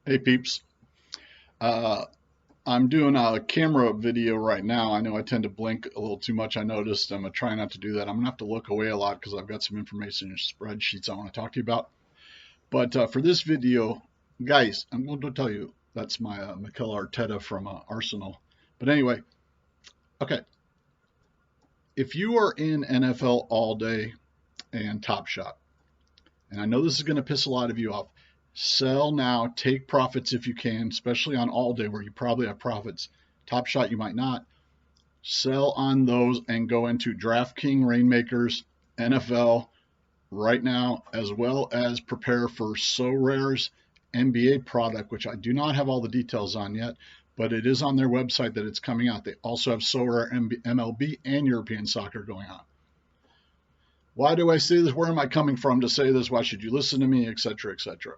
Hey peeps, uh, I'm doing a camera video right now. I know I tend to blink a little too much. I noticed. I'm gonna try not to do that. I'm gonna have to look away a lot because I've got some information in spreadsheets I want to talk to you about. But for this video, guys, I'm going to tell you that's my Mikel Arteta from Arsenal. But anyway, okay, if you are in NFL All Day and Top Shot, and I know this is going to piss a lot of you off, sell now, take profits if you can, especially on All Day where you probably have profits. Top Shot, you might not. Sell on those and go into DraftKings ReignMakers NFL right now, as well as prepare for Sorare's NBA product, which I do not have all the details on yet, but it is on their website that it's coming out. They also have Sorare MLB and European soccer going on. Why do I say this? Where am I coming from to say this? Why should you listen to me, etc., etc.?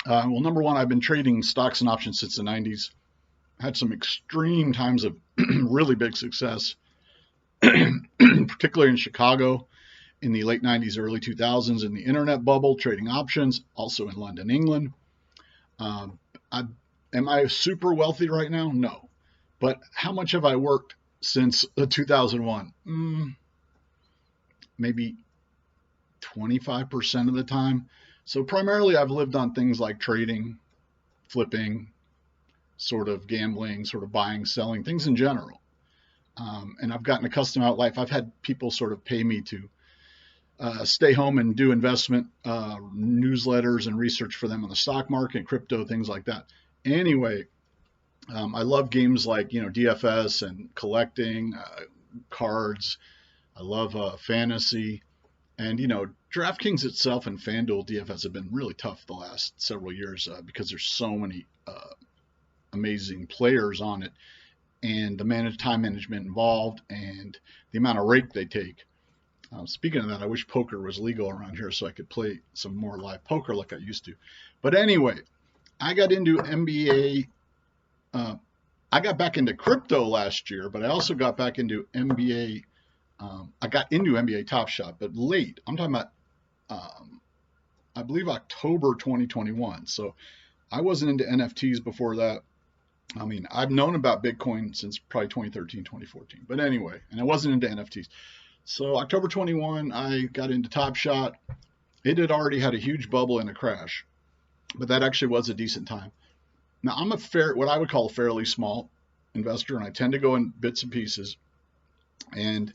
Well, number one, I've been trading stocks and options since the 90s. Had some extreme times of really big success, particularly in Chicago in the late 90s, early 2000s, in the internet bubble, trading options, also in London, England. Am I super wealthy right now? No. But how much have I worked since 2001? Maybe 25% of the time. So primarily I've lived on things like trading, flipping, sort of gambling, sort of buying, selling, things in general. And I've gotten accustomed to life. I've had people sort of pay me to stay home and do investment newsletters and research for them on the stock market, crypto, things like that. Anyway, I love games like, DFS and collecting cards. I love fantasy. And, DraftKings itself and FanDuel DFS have been really tough the last several years because there's so many amazing players on it, and the time management involved and the amount of rake they take. Speaking of that, I wish poker was legal around here so I could play some more live poker like I used to. But anyway, I got into NBA. I got back into crypto last year, but I also got back into NBA. I got into NBA TopShot, but late. I'm talking about, I believe, October 2021. So I wasn't into NFTs before that. I mean, I've known about Bitcoin since probably 2013, 2014. But anyway, and I wasn't into NFTs. So October 21, I got into Top Shot. It had already had a huge bubble and a crash, but that actually was a decent time. Now I'm what I would call a fairly small investor, and I tend to go in bits and pieces. And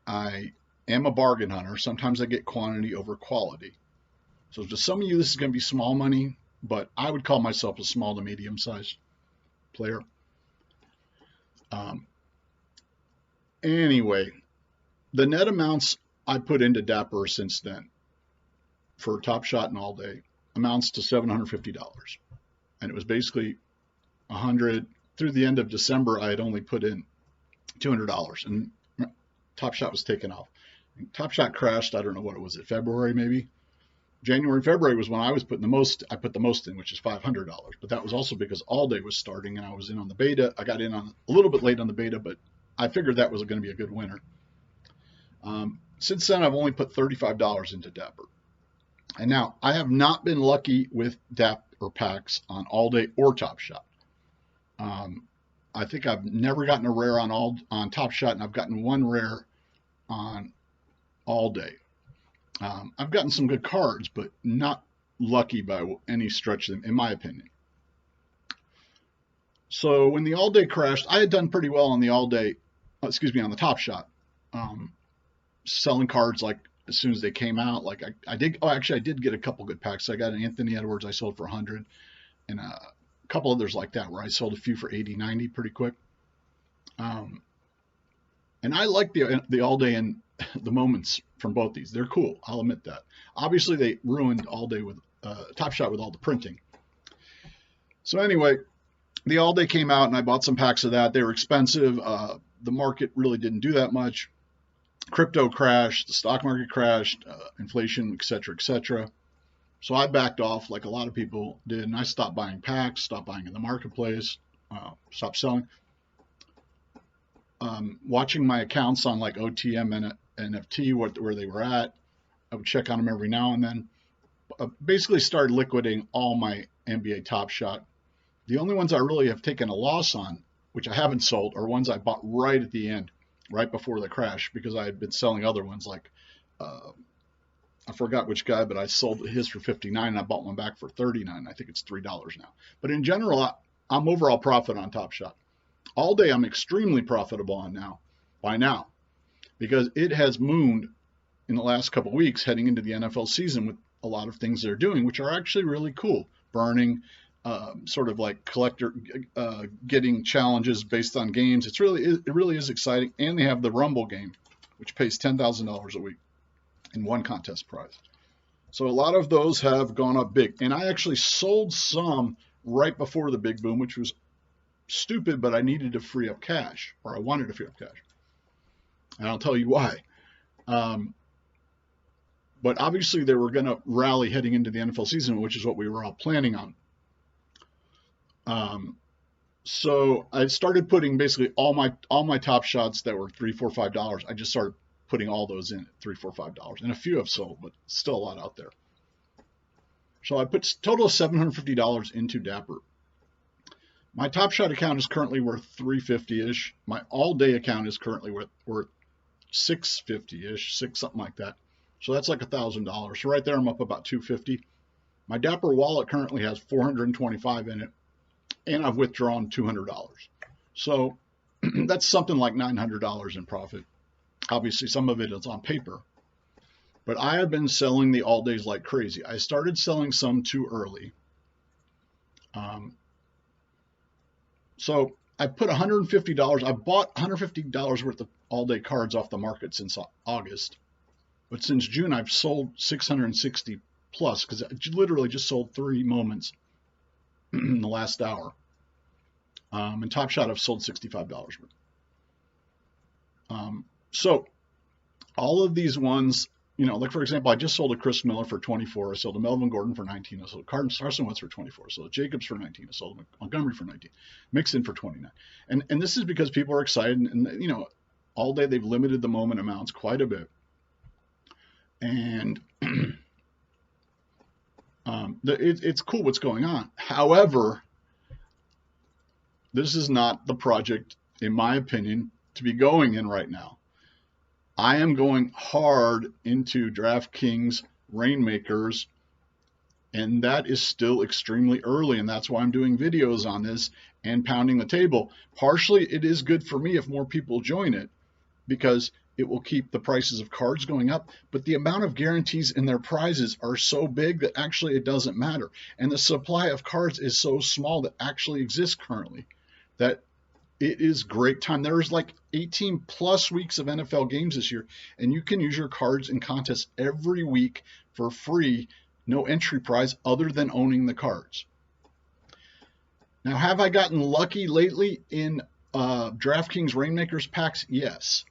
I am a bargain hunter. Sometimes I get quantity over quality. So to some of you, this is going to be small money, but I would call myself a small to medium sized player. Anyway, the net amounts I put into Dapper since then for Top Shot and All Day amounts to $750. And it was basically 100 through the end of December. I had only put in $200, and Top Shot was taken off. Top Shot crashed. I don't know what it was. February maybe. January and February was when I was putting the most. I put the most in, which is $500. But that was also because All Day was starting, and I was in on the beta. I got in on a little bit late on the beta, but I figured that was going to be a good winner. Since then, I've only put $35 into Dapper. And now I have not been lucky with Dapper packs on All Day or Top Shot. I think I've never gotten a rare on Top Shot, and I've gotten one rare on All Day. I've gotten some good cards, but not lucky by any stretch, in my opinion. So when the All Day crashed, I had done pretty well on the All Day, on the Top Shot, selling cards like as soon as they came out. Like I did. Oh, actually, I did get a couple good packs. I got an Anthony Edwards I sold for 100, and a couple others like that where I sold a few for 80, 90 pretty quick. And I like the All Day and the Moments from both these. They're cool. I'll admit that. Obviously, they ruined All Day with Top Shot with all the printing. So anyway, the All Day came out, and I bought some packs of that. They were expensive. The market really didn't do that much. Crypto crashed. The stock market crashed. Inflation, et cetera, et cetera. So I backed off like a lot of people did, and I stopped buying packs, stopped buying in the marketplace, stopped selling. Watching my accounts on like OTM and NFT, where they were at. I would check on them every now and then. basically started liquidating all my NBA TopShot. The only ones I really have taken a loss on, which I haven't sold, are ones I bought right at the end, right before the crash, because I had been selling other ones like I forgot which guy, but I sold his for $59 and I bought one back for $39. I think it's $3 now. But in general, I'm overall profit on TopShot. All day I'm extremely profitable on now, by now, because it has mooned in the last couple of weeks heading into the NFL season with a lot of things they're doing, which are actually really cool. Burning, sort of like collector, getting challenges based on games. It really is exciting. And they have the Rumble game, which pays $10,000 a week in one contest prize. So a lot of those have gone up big. And I actually sold some right before the big boom, which was stupid, but I needed to free up cash, or I wanted to free up cash. And I'll tell you why. But obviously they were going to rally heading into the NFL season, which is what we were all planning on. So I started putting basically all my top shots that were $3, $4, $5. I just started putting all those in at $3, $4, $5, and a few have sold, but still a lot out there. So I put a total of $750 into Dapper. My TopShot account is currently worth $350-ish. My all-day account is currently worth $650-ish, something like that. So that's like $1,000. So right there, I'm up about $250. My Dapper wallet currently has $425 in it, and I've withdrawn $200. So that's something like $900 in profit. Obviously, some of it is on paper, but I have been selling the all days like crazy. I started selling some too early. So I put $150. I bought $150 worth of all day cards off the market since August. But since June, I've sold 660 plus, because I literally just sold 3 moments in the last hour. And TopShot, I've sold $65 worth. So all of these ones, like for example, I just sold a Chris Miller for 24. I sold a Melvin Gordon for 19. I sold a Carson Wentz for 24. I sold a Jacobs for 19. I sold a Montgomery for 19. Mixon for 29. And this is because people are excited. And all day they've limited the moment amounts quite a bit. And it's cool what's going on. However, this is not the project, in my opinion, to be going in right now. I am going hard into DraftKings ReignMakers, and that is still extremely early, and that's why I'm doing videos on this and pounding the table. Partially, it is good for me if more people join it, because it will keep the prices of cards going up, but the amount of guarantees in their prizes are so big that actually it doesn't matter. And the supply of cards is so small that actually exists currently that it is great time. There's like 18 plus weeks of NFL games this year, and you can use your cards in contests every week for free, no entry prize other than owning the cards. Now, have I gotten lucky lately in DraftKings ReignMakers packs? Yes.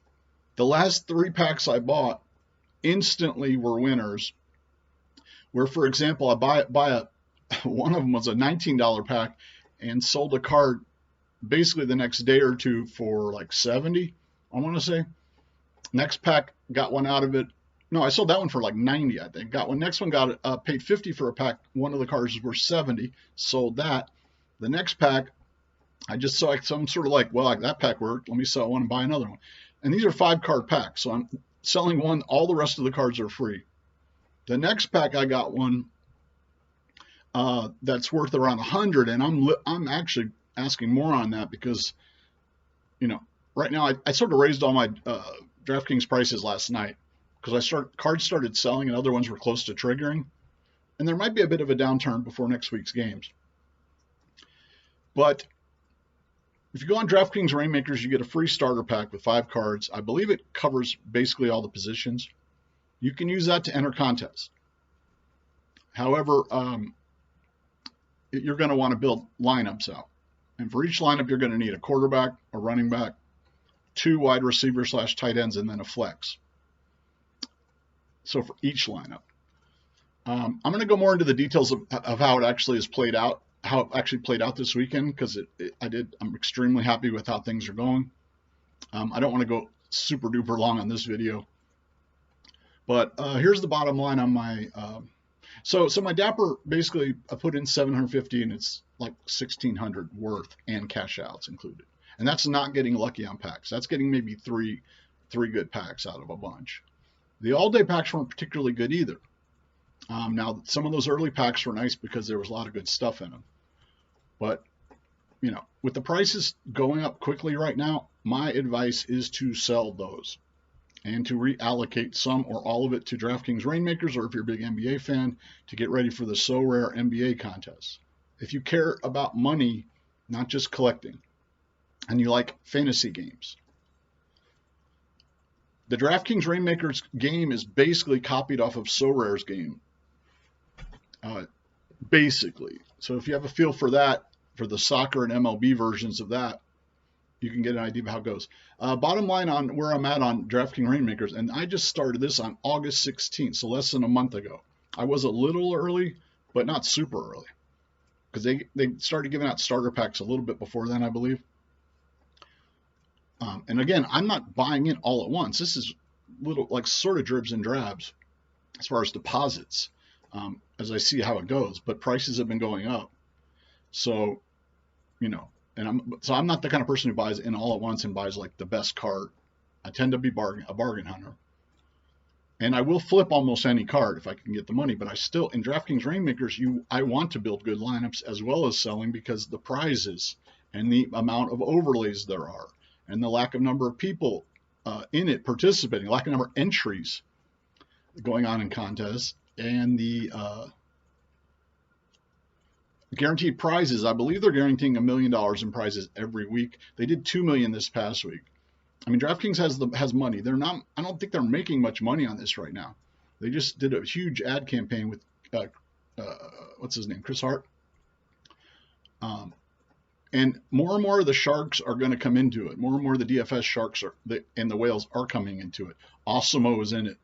The last 3 packs I bought instantly were winners. Where, for example, I buy one of them was a $19 pack and sold a card basically the next day or two for like 70, I want to say. Next pack, got one out of it. No, I sold that one for like 90, I think. Next one got paid 50 for a pack. One of the cards was worth 70, sold that. The next pack, I just saw some sort of like, well, that pack worked. Let me sell one and buy another one. And these are 5-card packs, so I'm selling one. All the rest of the cards are free. The next pack, I got one that's worth around 100, and I'm actually asking more on that because, right now I sort of raised all my DraftKings prices last night because cards started selling and other ones were close to triggering, and there might be a bit of a downturn before next week's games. But if you go on DraftKings ReignMakers, you get a free starter pack with 5 cards. I believe it covers basically all the positions. You can use that to enter contests. However, you're going to want to build lineups out. And for each lineup, you're going to need a quarterback, a running back, 2 wide receivers / tight ends, and then a flex. So for each lineup. I'm going to go more into the details of how it actually is played out. How it actually played out this weekend, because I'm extremely happy with how things are going. I don't want to go super duper long on this video, but here's the bottom line on my So my Dapper, basically I put in 750 and it's like 1600 worth and cash outs included. And that's not getting lucky on packs. That's getting maybe three good packs out of a bunch. The all-day packs weren't particularly good either. Now, some of those early packs were nice because there was a lot of good stuff in them. But, with the prices going up quickly right now, my advice is to sell those and to reallocate some or all of it to DraftKings ReignMakers, or if you're a big NBA fan, to get ready for the Sorare NBA contest. If you care about money, not just collecting, and you like fantasy games, the DraftKings ReignMakers game is basically copied off of Sorare's game. Basically. So if you have a feel for that, for the soccer and MLB versions of that, you can get an idea of how it goes. Bottom line on where I'm at on DraftKings ReignMakers, and I just started this on August 16th, so less than a month ago. I was a little early, but not super early, because they started giving out starter packs a little bit before then, I believe. And again, I'm not buying in all at once. This is little, like, sort of dribs and drabs as far as deposits, as I see how it goes. But prices have been going up, so I'm not the kind of person who buys in all at once and buys like the best card. I tend to be a bargain hunter, and I will flip almost any card if I can get the money. But I still, in DraftKings ReignMakers, I want to build good lineups as well as selling, because the prizes and the amount of overlays there are, and the lack of number of people in it participating, lack of number of entries going on in contests, and the guaranteed prizes. I believe they're guaranteeing $1 million in prizes every week. They did $2 million this past week. I mean, DraftKings has money. They're not. I don't think they're making much money on this right now. They just did a huge ad campaign with what's his name, Chris Hart. And more of the sharks are going to come into it. More and more of the DFS sharks and the whales are coming into it. Awesome-O is in it.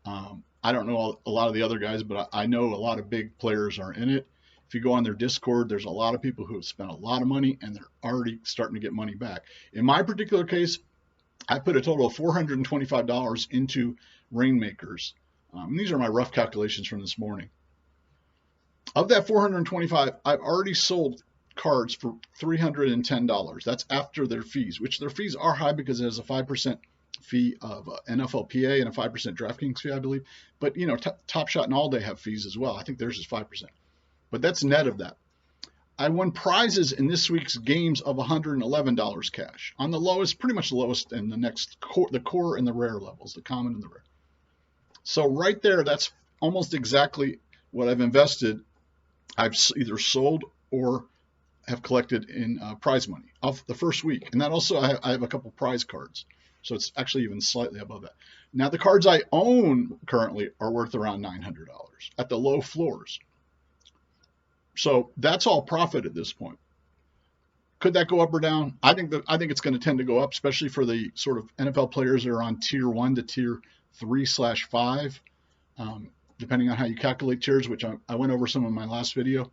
I don't know a lot of the other guys, but I know a lot of big players are in it. If you go on their Discord, there's a lot of people who have spent a lot of money, and they're already starting to get money back. In my particular case, I put a total of $425 into ReignMakers. These are my rough calculations from this morning. Of that $425, I've already sold cards for $310. That's after their fees, which their fees are high because it has a 5% fee of NFL PA and a 5% DraftKings fee, I believe. But, TopShot and AllDay have fees as well. I think theirs is 5%. But that's net of that. I won prizes in this week's games of $111 cash. On the lowest, pretty much the lowest, and the core and the rare levels, the common and the rare. So right there, that's almost exactly what I've invested. I've either sold or have collected in prize money off the first week. And that also, I have a couple prize cards. So it's actually even slightly above that. Now, the cards I own currently are worth around $900 at the low floors. So that's all profit at this point. Could that go up or down? I think it's going to tend to go up, especially for the sort of NFL players that are on tier 1 to tier 3/5, depending on how you calculate tiers, which I went over some in my last video.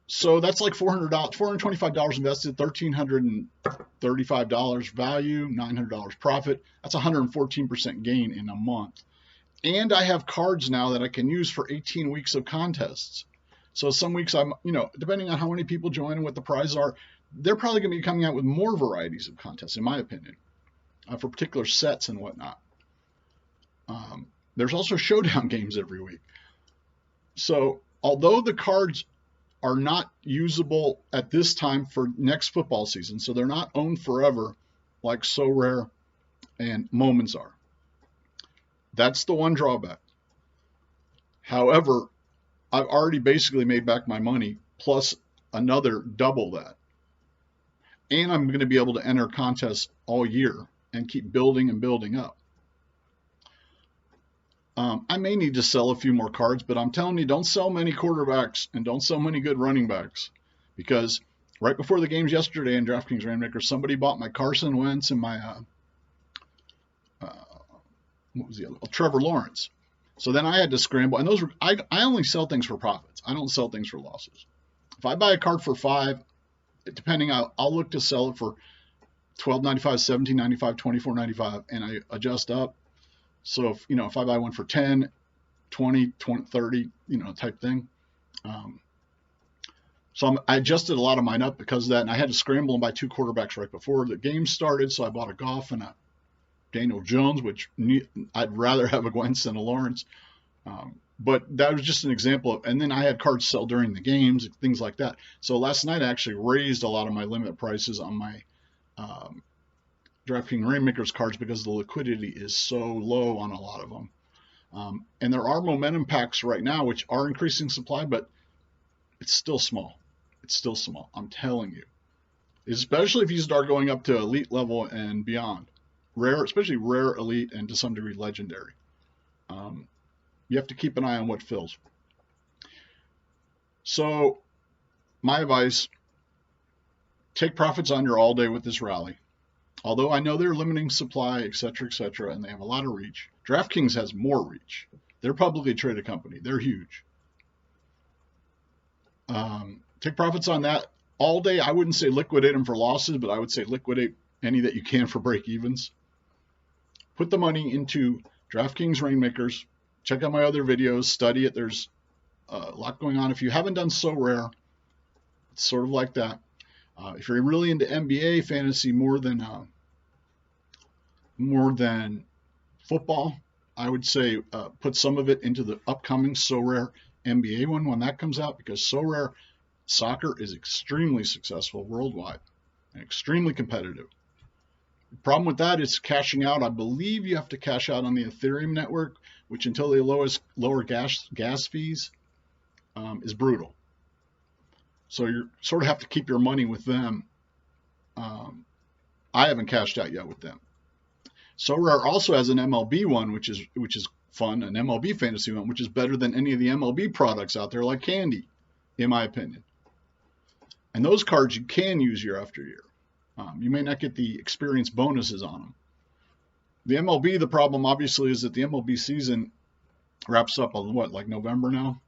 So that's like $425 invested, $1,335 value, $900 profit. That's 114% gain in a month. And I have cards now that I can use for 18 weeks of contests. So some weeks I'm, depending on how many people join and what the prizes are, they're probably going to be coming out with more varieties of contests, in my opinion, for particular sets and whatnot. There's also showdown games every week. So although the cards are not usable at this time for next football season, so they're not owned forever like Sorare and Moments are. That's the one drawback. However, I've already basically made back my money plus another double that. And I'm going to be able to enter contests all year and keep building and building up. I may need to sell a few more cards, but I'm telling you, don't sell many quarterbacks and don't sell many good running backs, because right before the games yesterday in DraftKings ReignMakers, somebody bought my Carson Wentz and my what was the other? Trevor Lawrence. So then I had to scramble, and those were I only sell things for profits. I don't sell things for losses. If I buy a card for $5, depending, I'll look to sell it for $12.95, $17.95, $24.95, and I adjust up. So if I buy one for $10, 20, 30, type thing. So I adjusted a lot of mine up because of that, and I had to scramble and buy 2 quarterbacks right before the game started. So I bought a Goff and a Daniel Jones, which I'd rather have a Wentz than a Lawrence. But that was just an example of, and then I had cards sell during the games, things like that. So last night I actually raised a lot of my limit prices on my DraftKings ReignMakers cards because the liquidity is so low on a lot of them. And there are momentum packs right now which are increasing supply, but it's still small. It's still small. I'm telling you, especially if you start going up to elite level and beyond, rare, especially rare, elite, and to some degree legendary. You have to keep an eye on what fills. So my advice, take profits on your all day with this rally. Although I know they're limiting supply, et cetera, and they have a lot of reach. DraftKings has more reach. They're a publicly traded company. They're huge. Take profits on that all day. I wouldn't say liquidate them for losses, but I would say liquidate any that you can for break evens. Put the money into DraftKings ReignMakers. Check out my other videos, study it. There's a lot going on. If you haven't done Sorare, it's sort of like that. If you're really into NBA fantasy more than football, I would say put some of it into the upcoming Sorare NBA one when that comes out, because Sorare soccer is extremely successful worldwide and extremely competitive. The problem with that is cashing out. I believe you have to cash out on the Ethereum network, which until they lower gas fees is brutal. So you sort of have to keep your money with them. I haven't cashed out yet with them. Sorare also has an MLB one, which is fun, an MLB fantasy one, which is better than any of the MLB products out there, like Candy, in my opinion. And those cards you can use year after year. You may not get the experience bonuses on them. The MLB, the problem obviously is that the MLB season wraps up on like November now?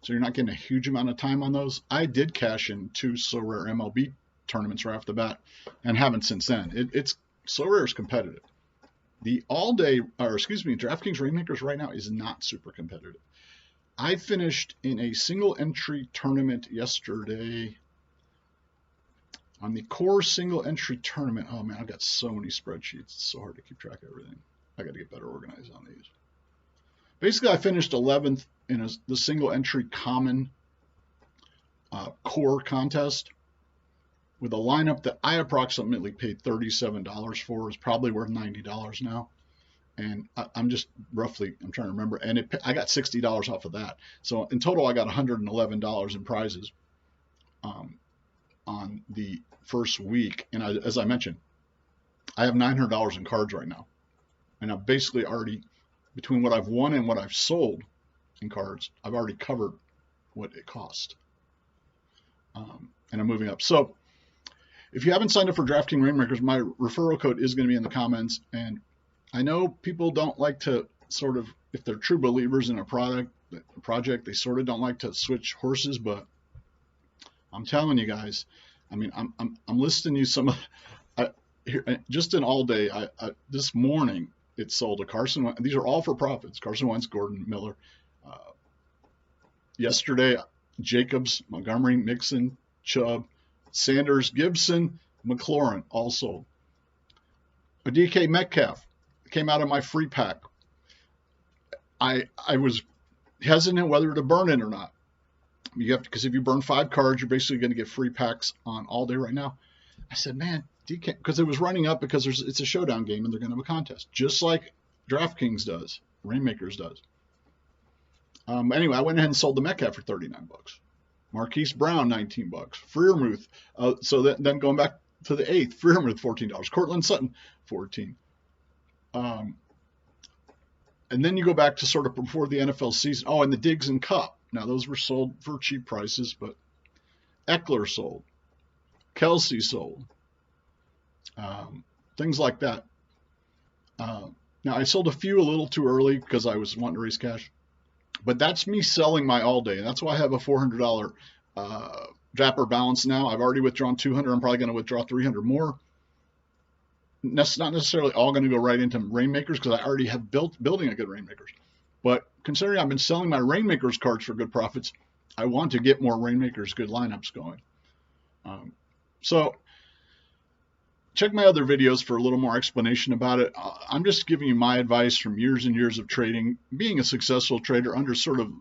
So you're not getting a huge amount of time on those. I did cash in 2 Sorare MLB tournaments right off the bat and haven't since then. Sorare is competitive. The DraftKings ReignMakers right now is not super competitive. I finished in a single entry tournament yesterday. On the core single entry tournament, oh man, I've got so many spreadsheets. It's so hard to keep track of everything. I got to get better organized on these. Basically, I finished 11th in the single entry common core contest with a lineup that I approximately paid $37 for. Is probably worth $90 now. And I'm trying to remember. And I got $60 off of that. So in total, I got $111 in prizes on the first week. And as I mentioned, I have $900 in cards right now. And I've basically already, between what I've won and what I've sold in cards, I've already covered what it cost. And I'm moving up. So if you haven't signed up for DraftKings ReignMakers, my referral code is going to be in the comments. And I know people don't like to sort of, if they're true believers in a project, they sort of don't like to switch horses, but I'm telling you guys, I mean, I'm listing you some of, just in all day, this morning, it sold a Carson Wentz. These are all for profits. Carson Wentz, Gordon, Miller. Yesterday, Jacobs, Montgomery, Mixon, Chubb, Sanders, Gibson, McLaurin, all sold. A DK Metcalf came out of my free pack. I was hesitant whether to burn it or not. You have to, because if you burn 5 cards, you're basically going to get free packs on all day right now. I said, man, DK, because it was running up because it's a showdown game and they're going to have a contest, just like DraftKings does, ReignMakers does. Anyway, I went ahead and sold the Metcalf for $39. Marquise Brown, $19. Freiermuth. So then going back to the 8th, Freiermuth, $14. Cortland Sutton, $14. And then you go back to sort of before the NFL season. Oh, and the Diggs and Cup. Now, those were sold for cheap prices, but Eckler sold. Kelsey sold. Things like that. Now, I sold a few a little too early because I was wanting to raise cash. But that's me selling my all day. And that's why I have a $400 Dapper balance now. I've already withdrawn $200. I'm probably going to withdraw $300 more. That's not necessarily all going to go right into ReignMakers because I already have building a good ReignMakers. But considering I've been selling my ReignMakers cards for good profits, I want to get more ReignMakers good lineups going. So check my other videos for a little more explanation about it. I'm just giving you my advice from years and years of trading, being a successful trader under sort of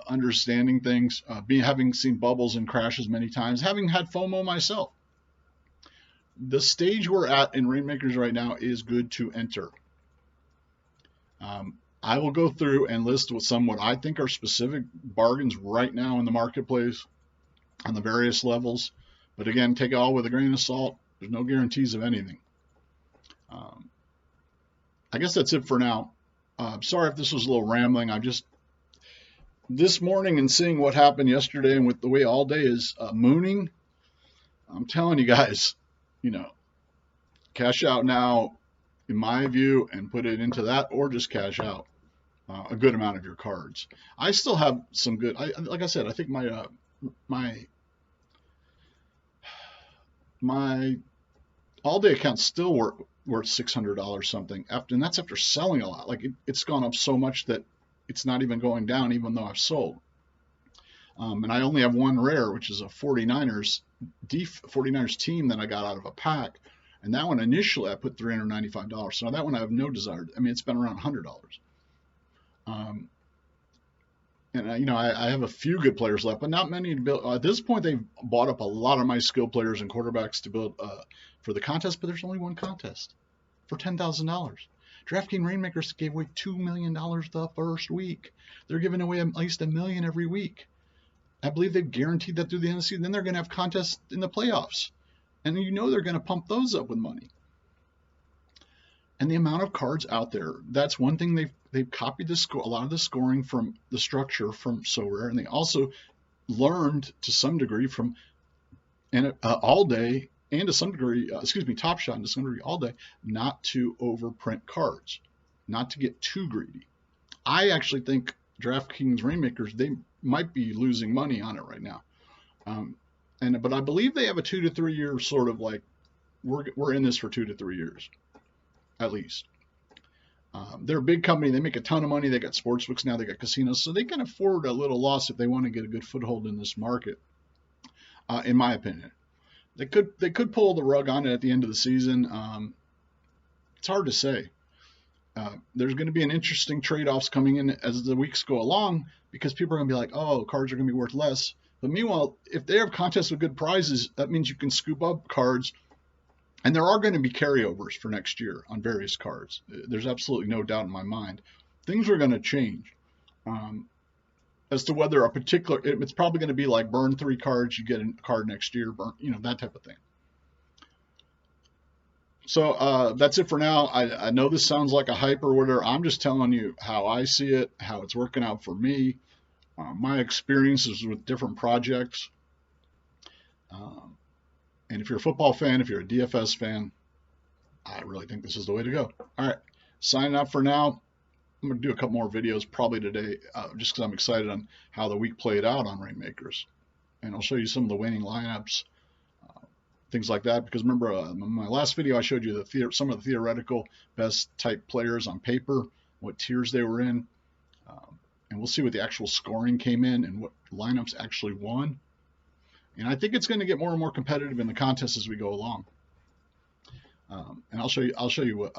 understanding things, having seen bubbles and crashes many times, having had FOMO myself. The stage we're at in ReignMakers right now is good to enter. I will go through and list what I think are specific bargains right now in the marketplace on the various levels. But again, take it all with a grain of salt. There's no guarantees of anything. I guess that's it for now. Sorry if this was a little rambling. This morning and seeing what happened yesterday and with the way AllDay is mooning, I'm telling you guys, cash out now, in my view, and put it into that, or just cash out a good amount of your cards. I still have some good, like I said, I think my AllDay account's still worth $600 something, and that's after selling a lot. Like it's gone up so much that it's not even going down, even though I've sold. And I only have one rare, which is a 49ers team that I got out of a pack. And that one initially I put $395. So now that one I have no desire. I mean, it's been around $100. And I have a few good players left, but not many to build. At this point, they've bought up a lot of my skill players and quarterbacks to build for the contest. But there's only one contest for $10,000. DraftKings ReignMakers gave away $2 million the first week. They're giving away at least $1 million every week. I believe they've guaranteed that through the end of the season. Then they're going to have contests in the playoffs. And they're going to pump those up with money. And the amount of cards out there, that's one thing they've copied a lot of the scoring from the structure from Sorare, and they also learned to some degree from AllDay and to some degree, TopShot and to some degree AllDay, not to overprint cards, not to get too greedy. I actually think DraftKings ReignMakers, they might be losing money on it right now. But I believe they have a 2 to 3 year sort of like, we're in this for 2 to 3 years, at least. They're a big company. They make a ton of money. They got sportsbooks now. They got casinos. So they can afford a little loss if they want to get a good foothold in this market, in my opinion. They could pull the rug on it at the end of the season. It's hard to say. There's going to be an interesting trade-offs coming in as the weeks go along, because people are going to be like, oh, cards are going to be worth less. But meanwhile, if they have contests with good prizes, that means you can scoop up cards. And there are going to be carryovers for next year on various cards. There's absolutely no doubt in my mind. Things are going to change. As to whether a particular, it's probably going to be like burn 3 cards, you get a card next year, that type of thing. So that's it for now. I know this sounds like a hype or whatever. I'm just telling you how I see it, how it's working out for me, my experiences with different projects. And if you're a football fan, if you're a DFS fan, I really think this is the way to go. All right, signing up for now. I'm going to do a couple more videos probably today, just because I'm excited on how the week played out on ReignMakers. And I'll show you some of the winning lineups, things like that. Because remember, in my last video, I showed you some of the theoretical best type players on paper, what tiers they were in. And we'll see what the actual scoring came in and what lineups actually won. And I think it's going to get more and more competitive in the contest as we go along. And I'll show you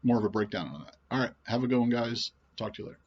more of a breakdown on that. All right, have a good one, guys. Talk to you later.